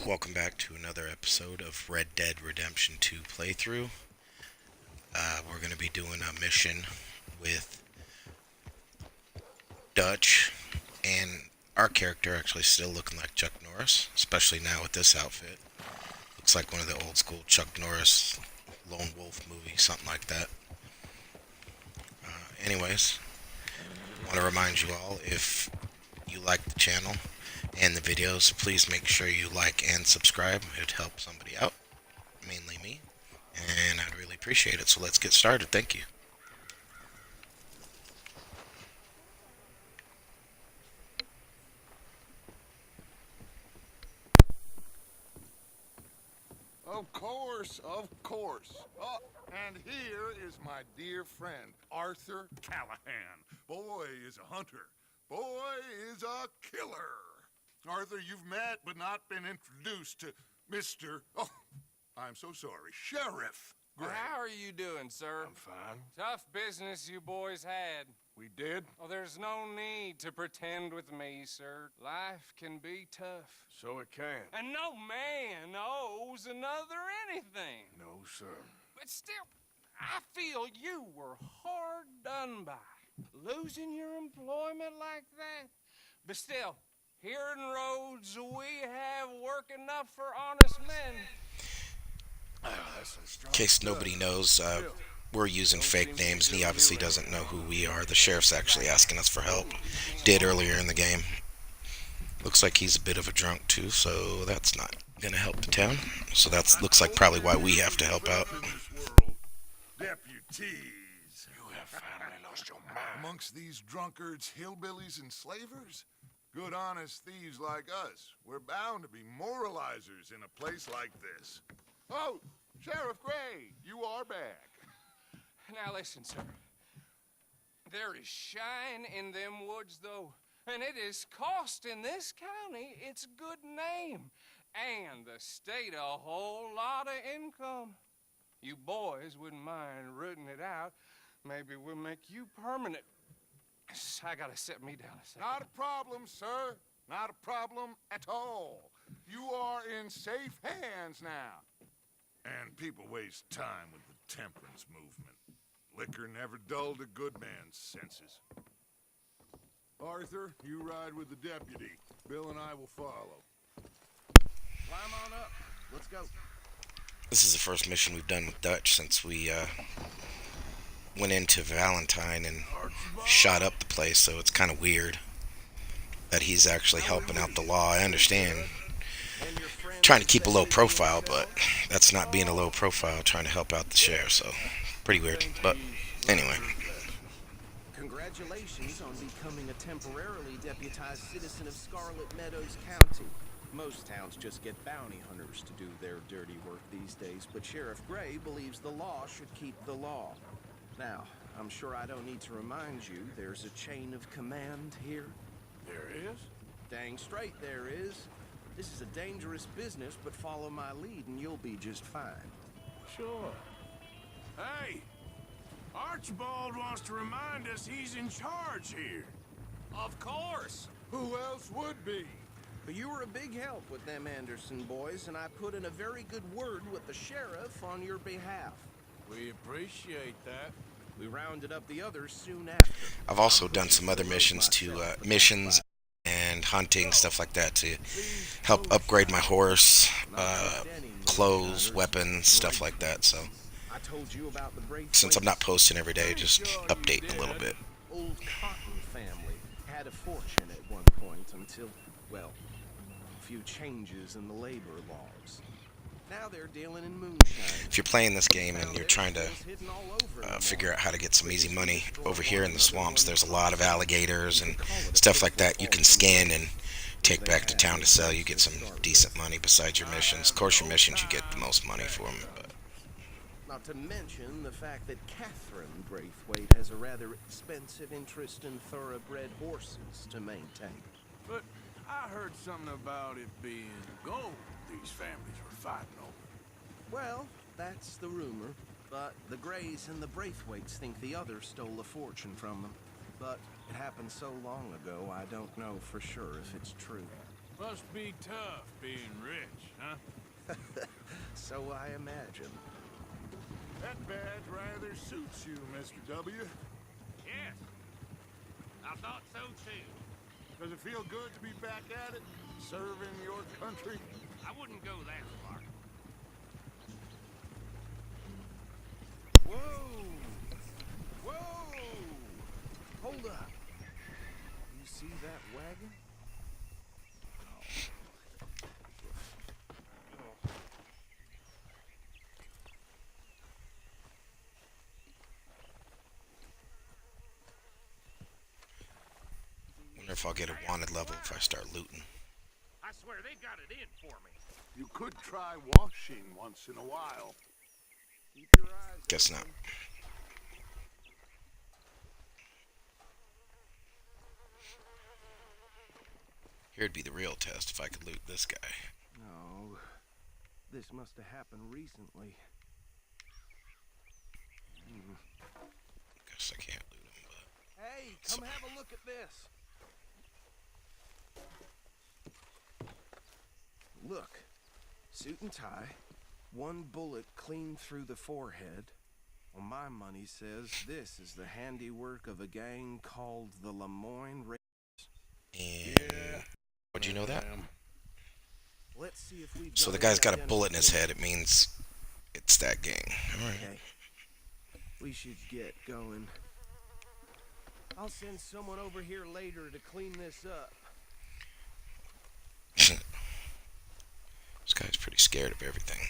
Welcome back to another episode of Red Dead Redemption 2 playthrough. We're going to be doing a mission with Dutch, and our character actually still looking like Chuck Norris, especially now with this outfit. Looks like one of the old school Chuck Norris Lone Wolf movies, something like that. Anyways, I want to remind you all, if you like the channel and the videos, please make sure you like and subscribe. It helps somebody out, mainly me, and I'd really appreciate it. So let's get started. Thank you. Of course, of course. Oh, and here is my dear friend, Arthur Callahan. Boy is a hunter. Boy is a killer. Arthur, you've met but not been introduced to Mr. Oh, I'm so sorry, Sheriff Gray. How are you doing, sir? I'm fine. Tough business you boys had. We did? Oh, there's no need to pretend with me, sir. Life can be tough. So it can. And no man owes another anything. No, sir. But still, I feel you were hard done by. Losing your employment like that. But still, here in Rhodes, we have work enough for honest men. In case nobody knows, we're using fake names, and he obviously doesn't know who we are. The sheriff's actually asking us for help. Did earlier in the game. Looks like he's a bit of a drunk too, so that's not gonna help the town. So that looks like probably why we have to help out. Deputies. You have finally lost your mind. Amongst these drunkards, hillbillies, and slavers? Good honest thieves like us. We're bound to be moralizers in a place like this. Oh, Sheriff Gray, you are back. Now listen, sir. There is shine in them woods, though, and it is costing this county its good name, and the state a whole lot of income. You boys wouldn't mind rooting it out. Maybe we'll make you permanent. I gotta set me down a second. Not a problem, sir. Not a problem at all. You are in safe hands now. And people waste time with the temperance movement. Liquor never dulled a good man's senses. Arthur, you ride with the deputy. Bill and I will follow. Climb on up. Let's go. This is the first mission we've done with Dutch since we went into Valentine and shot up the place, so it's kind of weird that he's actually helping out the law. I understand trying to keep a low profile, but that's not being a low profile, trying to help out the sheriff, so pretty weird. But anyway. Congratulations on becoming a temporarily deputized citizen of Scarlet Meadows County. Most towns just get bounty hunters to do their dirty work these days, but Sheriff Gray believes the law should keep the law. Now, I'm sure I don't need to remind you there's a chain of command here. There is? Dang straight there is. This is a dangerous business, but follow my lead and you'll be just fine. Sure. Hey, Archibald wants to remind us he's in charge here. Of course. Who else would be? But you were a big help with them Anderson boys, and I put in a very good word with the sheriff on your behalf. We appreciate that. We rounded up the others soon after. I've also done some other missions and hunting, stuff like that, to help upgrade my horse, clothes, weapons, stuff like that. So I told you about the since I'm not posting every day, just updating a little bit. Old Cotton family had a fortune at one point until, well, a few changes in the labor laws. Now they're dealing in moonshine. If you're playing this game and you're trying to figure out how to get some easy money, over here in the swamps there's a lot of alligators and stuff like that you can skin and take back to town to sell. You get some decent money besides your missions. Of course, your missions you get the most money for them. But not to mention the fact that Catherine Braithwaite has a rather expensive interest in thoroughbred horses to maintain. But I heard something about it being gold these families were fighting over. Well, that's the rumor. But the Grays and the Braithwaites think the others stole a fortune from them. But it happened so long ago, I don't know for sure if it's true. Must be tough being rich, huh? So I imagine. That badge rather suits you, Mr. W. Yes. I thought so too. Does it feel good to be back at it, serving your country? I wouldn't go that far. Whoa! Whoa! Hold up. You see that wagon? Wonder if I'll get a wanted level if I start looting. I swear they got it in for me. You could try washing once in a while. Keep your eyes Guess open. not. Here'd be the real test if I could loot this guy. No. This must have happened recently. Guess I can't loot him, but Hey, come have a look at this. Look. Suit and tie. One bullet clean through the forehead. Well, my money says this is the handiwork of a gang called the Lemoyne Ra- and would you know that? Let's see if we've So the got guy's got a any bullet in his head. identification. It means it's that gang. All right. Okay. We should get going. I'll send someone over here later to clean this up. This guy's pretty scared of everything.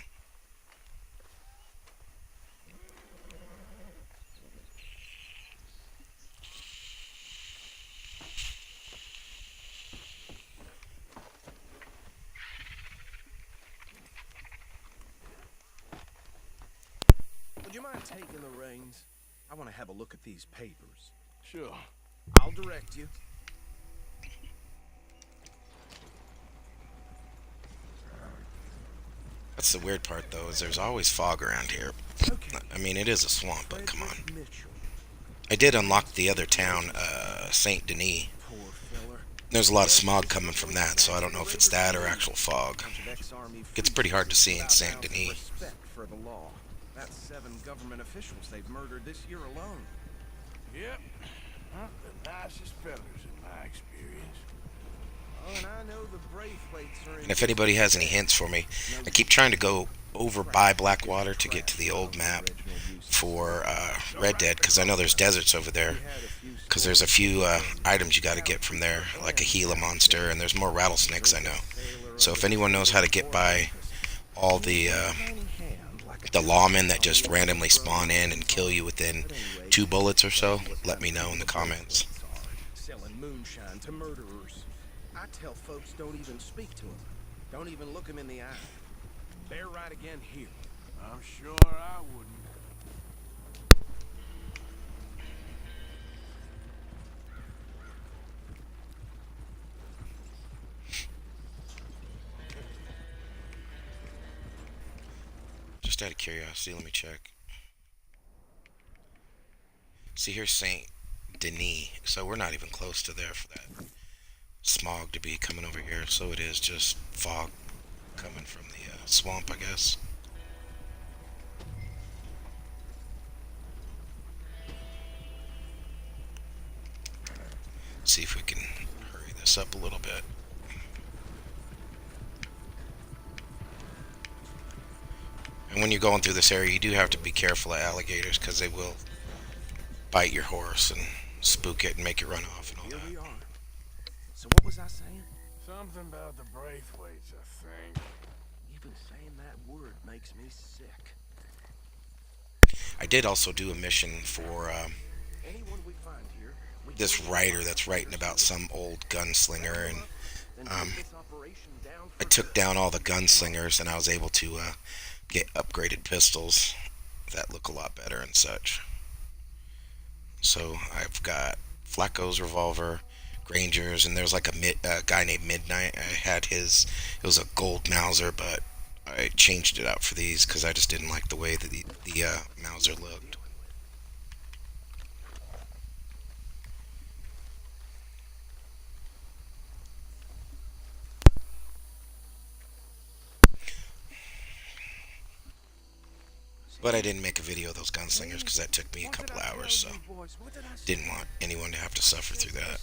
Would you mind taking the reins? I want to have a look at these papers. Sure. I'll direct you. That's the weird part, though, is there's always fog around here. Okay. I mean, it is a swamp, but come on. Frederick Mitchell. I did unlock the other town, Saint Denis. Poor fella. There's a lot of smog coming from that, so I don't know if it's that or actual fog. Bunch of ex-army Gets pretty hard to see in bow Saint down to Denis. Respect for the law. That's 7 government officials they've murdered this year alone. Yep. Not the nicest fellas in my experience. Oh, and I know the Braithwaites are in And if anybody has any hints for me, I keep trying to go over by Blackwater to get to the old map for Red Dead, because I know there's deserts over there. Because there's a few items you got to get from there, like a Gila monster, and there's more rattlesnakes, I know. So if anyone knows how to get by all the lawmen that just randomly spawn in and kill you within 2 bullets or so, let me know in the comments. Selling moonshine to murderers. I tell folks don't even speak to them. Don't even look them in the eye. They're right again here. I'm sure I wouldn't. Just out of curiosity, let me check. See, here's Saint Denis, so we're not even close to there for that smog to be coming over here. So it is just fog coming from the swamp, I guess. See if we can hurry this up a little bit. And when you're going through this area, you do have to be careful of alligators, because they will bite your horse and spook it and make it run off and all Here that. we are. So what was I saying? Something about the Braithwaites, I think. Even saying that word makes me sick. I did also do a mission for Anyone we find here, we this kill them writer off. that's writing about some old gunslinger, and Then take this operation down I for took good. down all the gunslingers, and I was able to get upgraded pistols that look a lot better and such. So I've got Flacco's revolver, Granger's, and there's like a guy named Midnight. I had his, it was a gold Mauser, but I changed it out for these because I just didn't like the way that the Mauser looked. But I didn't make a video of those gunslingers because that took me a couple hours, so didn't want anyone to have to suffer through that.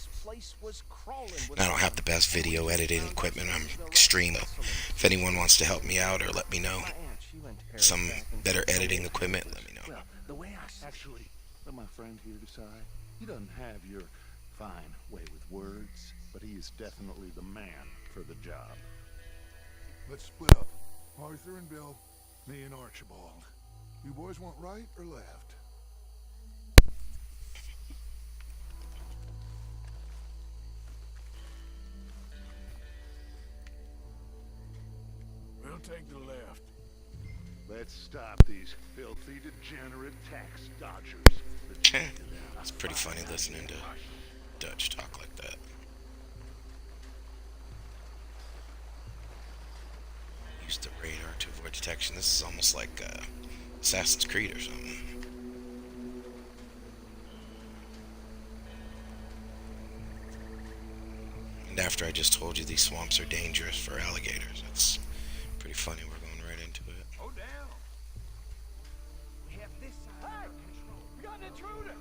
And I don't have the best video editing equipment. I'm extreme. If anyone wants to help me out or let me know some better editing equipment, let me know. Well, the way I Actually, let my friend here decide. He doesn't have your fine way with words, but he is definitely the man for the job. Let's split up. Arthur and Bill, me and Archibald. You boys want right or left? We'll take the left. Let's stop these filthy, degenerate tax dodgers. It's pretty funny listening to Dutch talk like that. Use the radar to avoid detection. This is almost like Assassin's Creed or something. And after I just told you these swamps are dangerous for alligators, it's pretty funny we're going right into it. Oh, down. We have this side under control. We got an intruder.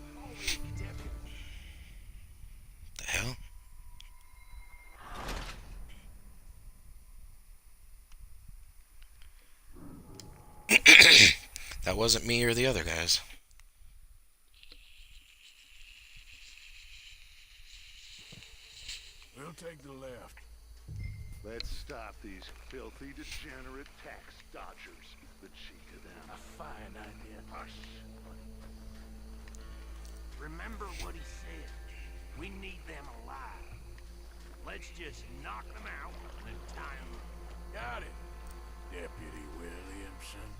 The hell? That wasn't me or the other guys. We'll take the left. Let's stop these filthy, degenerate tax dodgers. The cheek of them. A fine idea. Hush. Remember what he said. We need them alive. Let's just knock them out and tie them up. Got it, Deputy Williamson.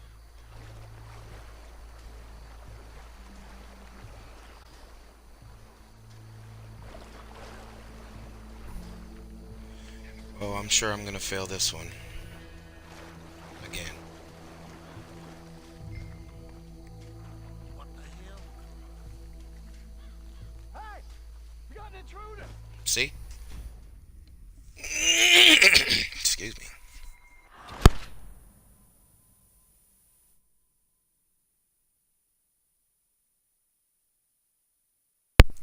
Oh, I'm sure I'm gonna fail this one. Again. What the hell? Hey, we got an intruder. See? Excuse me.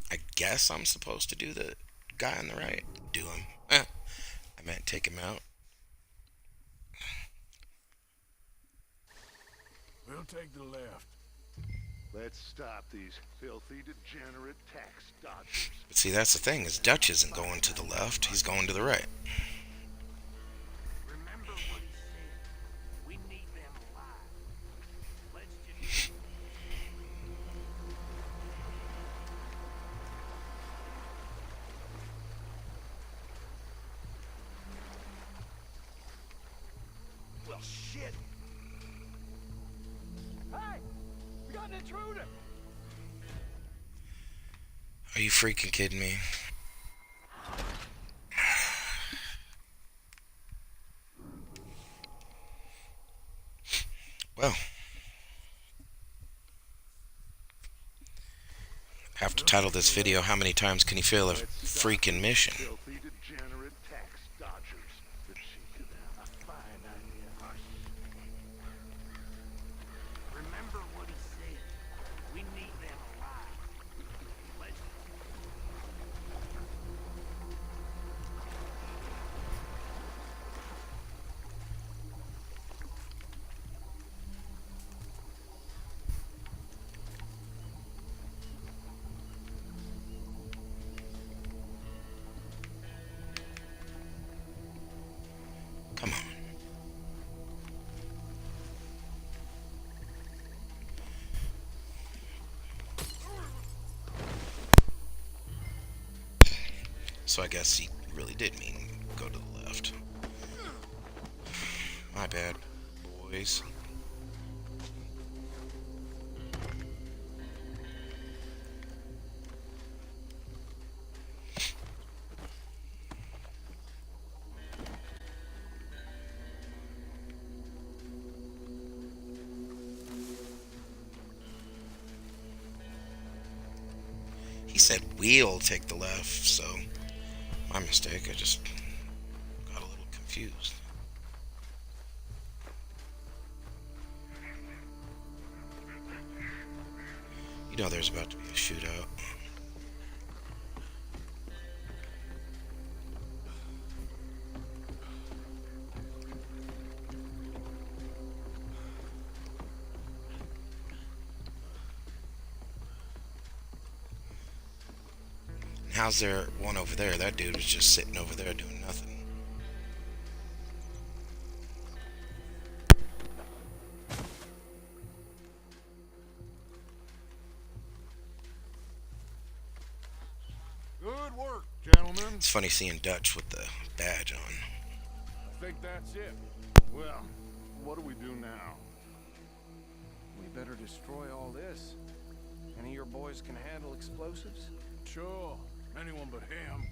I guess I'm supposed to do the guy on the right. Do him. I meant take him out. We'll take the left. Let's stop these filthy, degenerate tax dodgers. But see, that's the thing, is Dutch isn't going to the left, he's going to the right. Remember what he said. We need them alive. Let's just... Well, shit. Hey, we got an intruder. Are you freaking kidding me? Well, I have to title this video, How Many Times Can You Fail a Freaking Mission? Filthy, degenerate tax dodgers. The cheek of them. A fine idea. Hush. Remember what he said. We need them alive. Let's... Come on. So I guess he really did mean go to the left. My bad, boys. He said we'll take the left, so my mistake, I just got a little confused. You know there's about to be a shootout. And how's there one over there? That dude was just sitting over there doing nothing. Good work, gentlemen. It's funny seeing Dutch with the badge on. I think that's it. Well, what do we do now? We better destroy all this. Any of your boys can handle explosives? Sure, anyone but him.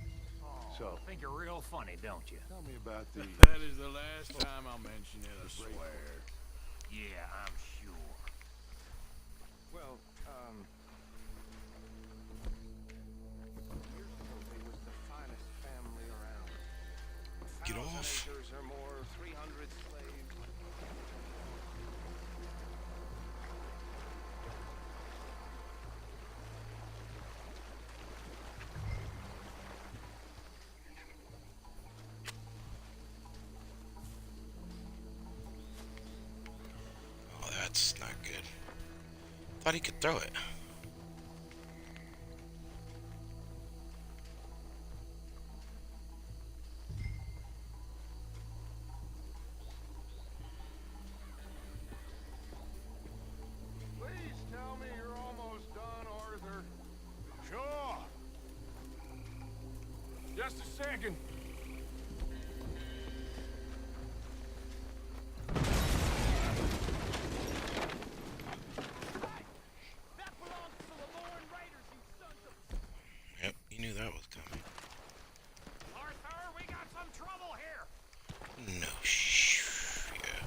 So, Think you're real funny, don't you? tell me about these. That is the last time I'll mention it, I swear. Yeah, I'm sure. Well, years ago they was the finest family around. Get 1,000 off. acres or more, 300 slaves. Oh, that's not good. Thought he could throw it. Please tell me you're almost done, Arthur. Sure. Just a second. Yep, you knew that was coming. Arthur, we got some trouble here. No yeah.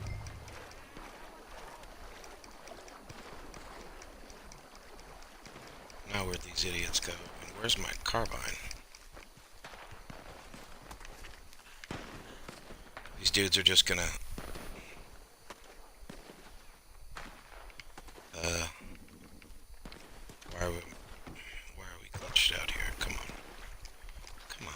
Now where'd these idiots go? And where's my carbine? These dudes are just gonna... Why are we clutched out here? Come on. Come on.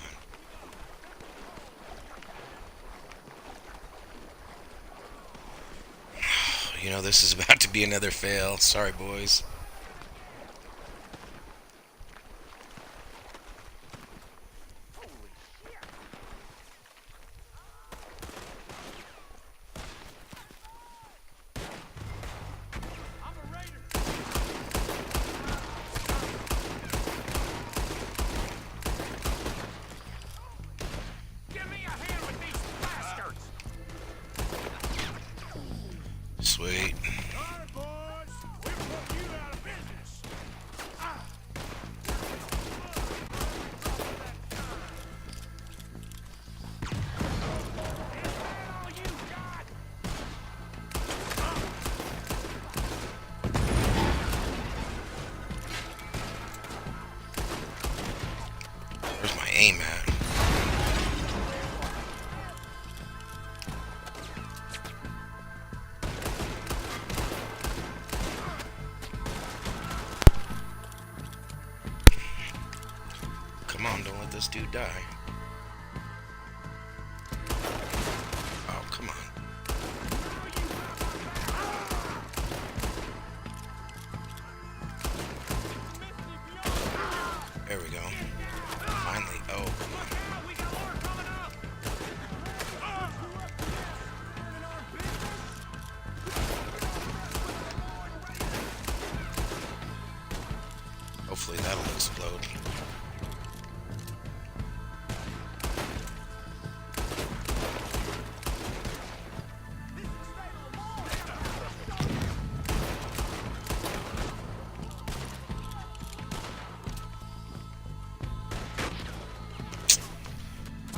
You know, this is about to be another fail. Sorry, boys. Give me a hand with these bastards. Sweet. All right, boys. We put you out of business. Is that all you got? Where's my aim at? Come on, don't let this dude die. Oh, come on. There we go. Finally. Oh, come on. We got more coming up. Hopefully that'll explode.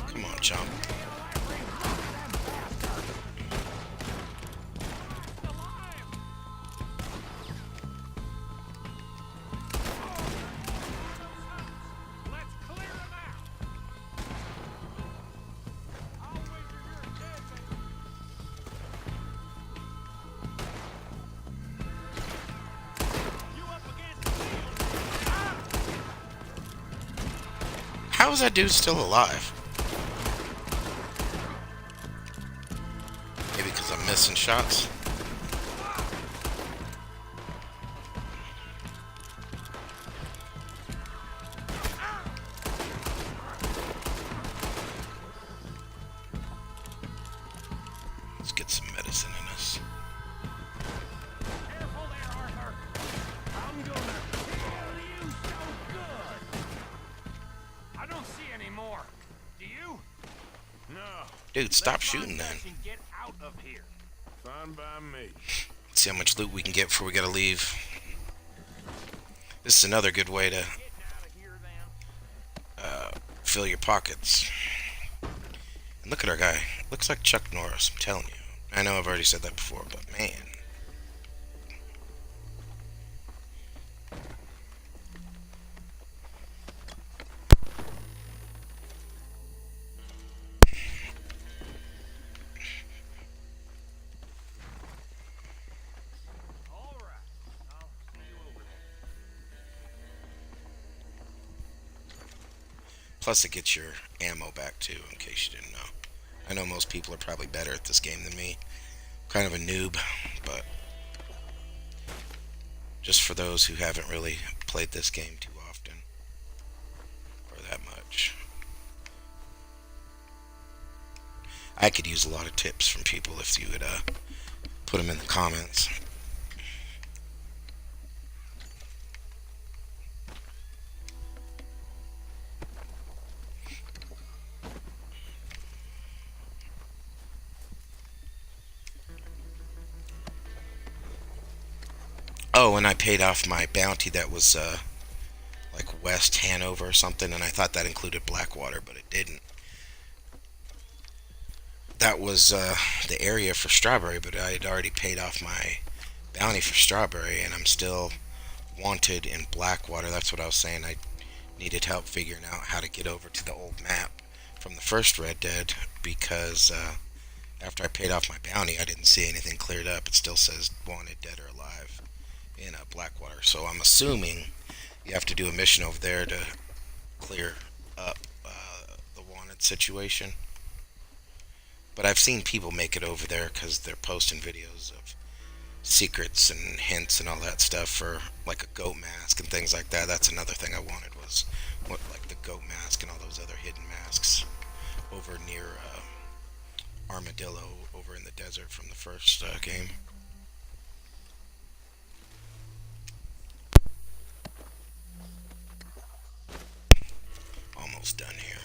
Come on, chump. Let's clear them out. I'll wager you're dead, baby. You up against me? How is that dude still alive? Maybe because I'm missing shots. Let's get some medicine in us. Careful there, Arthur. I'm gonna kill you so good. I don't see any more. Do you? No, Dude, stop Let's find shooting then. Dutch and get out of here. fine by me. Let's see how much loot we can get before we gotta leave. This is another good way to Getting out of here then. fill your pockets. And look at our guy. Looks like Chuck Norris, I'm telling you. I know I've already said that before, but man. All right. I'll see you over there. Plus it gets your ammo back too, in case you didn't know. I know most people are probably better at this game than me. Kind of a noob, but just for those who haven't really played this game too often, or that much. I could use a lot of tips from people if you would put them in the comments. Oh, and I paid off my bounty that was like West Hanover or something, and I thought that included Blackwater, but it didn't. That was the area for Strawberry, but I had already paid off my bounty for Strawberry, and I'm still wanted in Blackwater. That's what I was saying. I needed help figuring out how to get over to the old map from the first Red Dead because after I paid off my bounty, I didn't see anything cleared up. It still says wanted, dead or alive in Blackwater. So I'm assuming you have to do a mission over there to clear up the wanted situation. But I've seen people make it over there because they're posting videos of secrets and hints and all that stuff for like a goat mask and things like that. That's another thing I wanted was what like the goat mask and all those other hidden masks over near Armadillo over in the desert from the first game. Almost done here.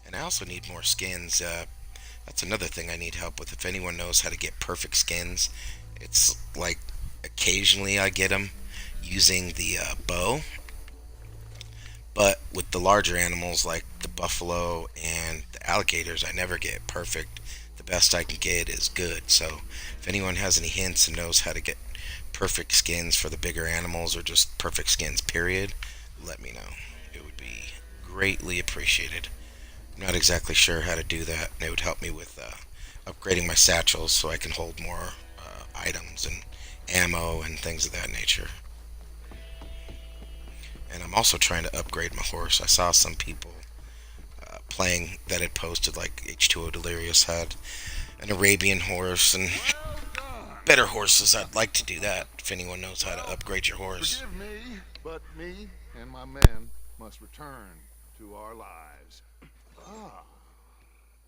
And I also need more skins. That's another thing I need help with. If anyone knows how to get perfect skins, it's like occasionally I get them using the bow. But with the larger animals like the buffalo and the alligators, I never get perfect. The best I can get is good. So if anyone has any hints and knows how to get perfect skins for the bigger animals or just perfect skins, period, let me know. It would be greatly appreciated. I'm not exactly sure how to do that, and it would help me with upgrading my satchels so I can hold more items and ammo and things of that nature. And I'm also trying to upgrade my horse. I saw some people playing that had posted, like H2O Delirious had an Arabian horse and better horses. I'd like to do that if anyone knows how to upgrade your horse. Forgive me, but me and my men must return to our lives. Ah,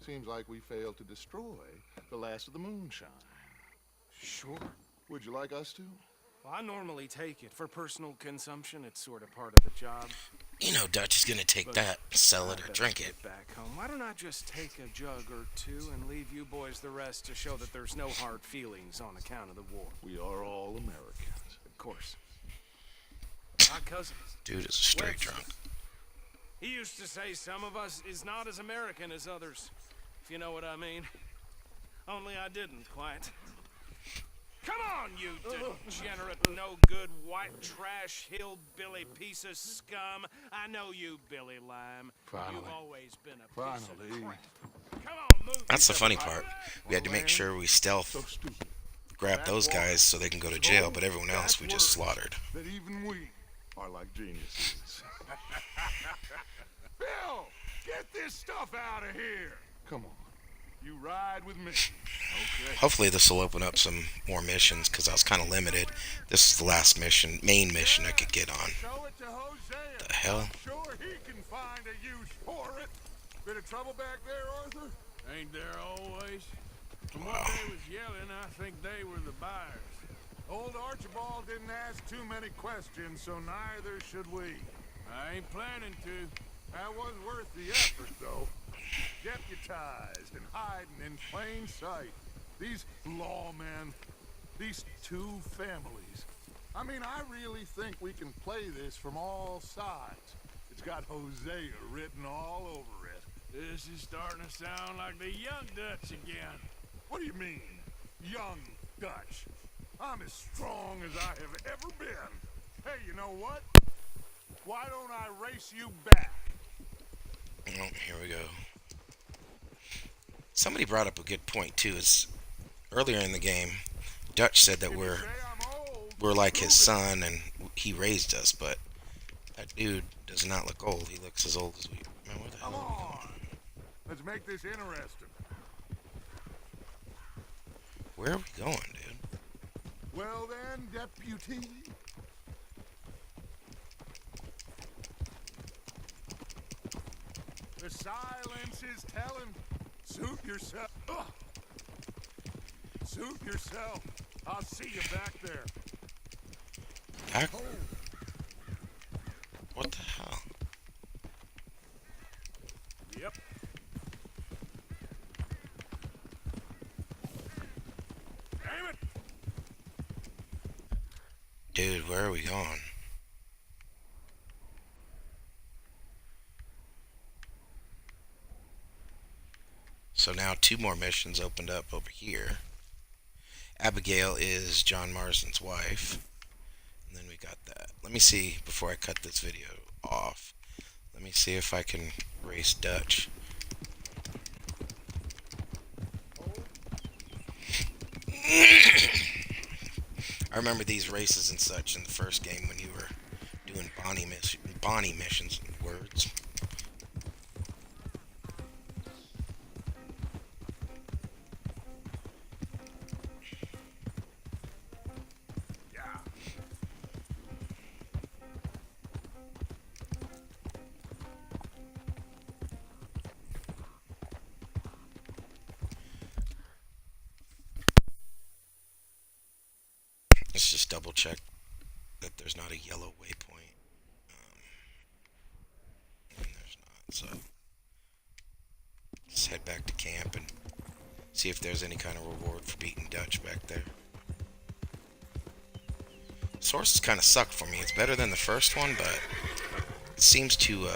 seems like we failed to destroy the last of the moonshine. Sure. Would you like us to? Well, I normally take it. For personal consumption, it's sort of part of the job. You know Dutch is going to take that, sell it, or I better drink it. get back home. Why don't I just take a jug or two and leave you boys the rest to show that there's no hard feelings on account of the war? We are all Americans. Of course. My cousin, Dude is straight Webster. drunk. He used to say some of us is not as American as others, if you know what I mean. Only I didn't quite. Come on, you degenerate, no-good, white trash, hillbilly piece of scum. I know you, Billy Lime. Finally. You've always been a piece of Finally. crap. Come on, move That's the yourself, funny part. We had to make sure we So stealth stupid. grab those guys so they can go to jail, but everyone else we just slaughtered. That even we are like geniuses. Bill, get this stuff out of here. Come on. You ride with me. Okay. Hopefully this will open up some more missions because I was kind of limited. This is the last mission, main mission I could get on. Show it to Hosea. The hell? I'm sure he can find a use for it. Bit of trouble back there, Arthur? Ain't there always? From Wow. what they was yelling, I think they were the buyers. Old Archibald didn't ask too many questions, so neither should we. I ain't planning to. That was worth the effort, though. Deputized and hiding in plain sight. These lawmen, these two families. I mean, I really think we can play this from all sides. It's got Hosea written all over it. This is starting to sound like the Young Dutch again. What do you mean, young Dutch? I'm as strong as I have ever been. Hey, you know what? Why don't I race you back? Oh, here we go. Somebody brought up a good point too. Is earlier in the game, Dutch said that If you we're say I'm old, we're like prove his it. son and he raised us, but that dude does not look old. He looks as old as we. Man, where the Come hell are we going? on. Let's make this interesting. Where are we going, dude? Well then, deputy. The silence is telling. Suit yourself. Ugh. Suit yourself. I'll see you back there. Back? What the hell? Yep. Damn it! Dude, where are we going? So now 2 more missions opened up over here. Abigail is John Marsden's wife. And then we got that. Let me see, before I cut this video off, let me see if I can race Dutch. I remember these races and such in the first game when you were doing Bonnie missions and words. Yeah. Let's just double check that there's not a yellow waypoint. And there's not, so let's head back to camp and see if there's any kind of reward for beating Dutch back there. This horse has kind of sucked for me. It's better than the first one, but it seems to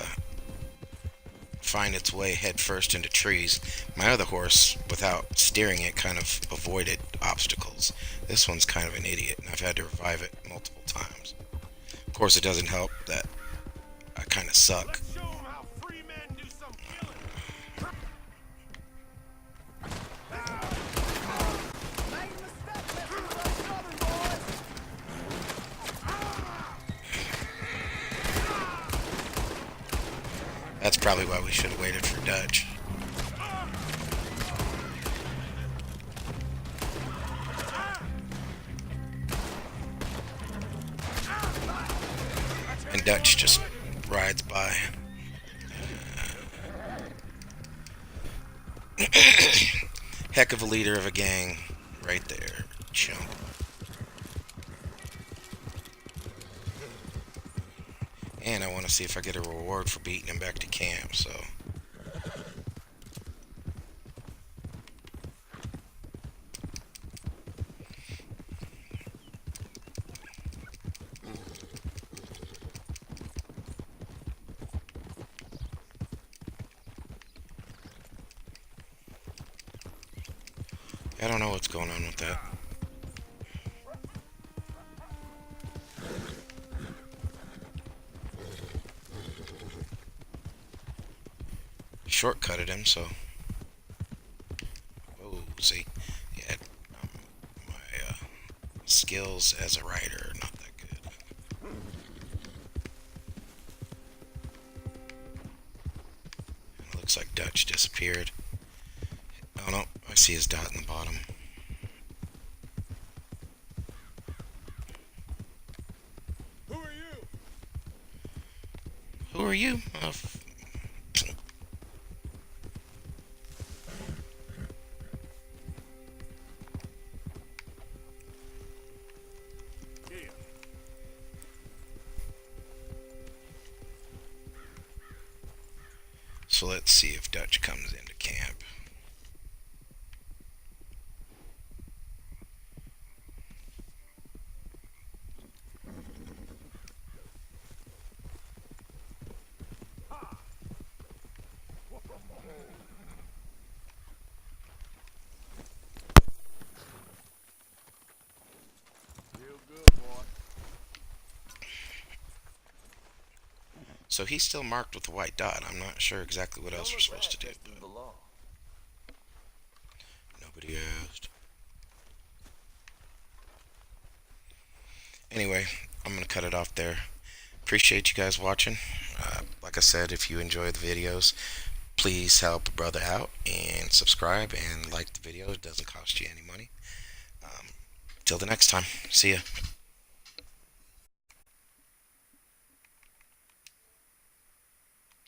find its way head first into trees. My other horse, without steering it, kind of avoided obstacles. This one's kind of an idiot, and I've had to revive it multiple times. Of course, it doesn't help that I kind of suck. Let's show 'em how free men do some killing. That's probably why we should have waited for Dutch. And Dutch just rides by. Heck of a leader of a gang, right there, chump. And I want to see if I get a reward for beating him back to camp, so. I don't know what's going on with that. Shortcutted him, so. Oh, see, yeah, my skills as a writer are not that good. Looks like Dutch disappeared. Oh no, I see his dot in the bottom. Who are you? Who are you? Here. So let's see if Dutch comes into camp. Real good, boy. So he's still marked with a white dot. I'm not sure exactly what else we're supposed to do. The law. Nobody asked. Anyway, I'm going to cut it off there. Appreciate you guys watching. Like I said, if you enjoy the videos, please help a brother out and subscribe and like the video. It doesn't cost you any money. Till the next time. See ya.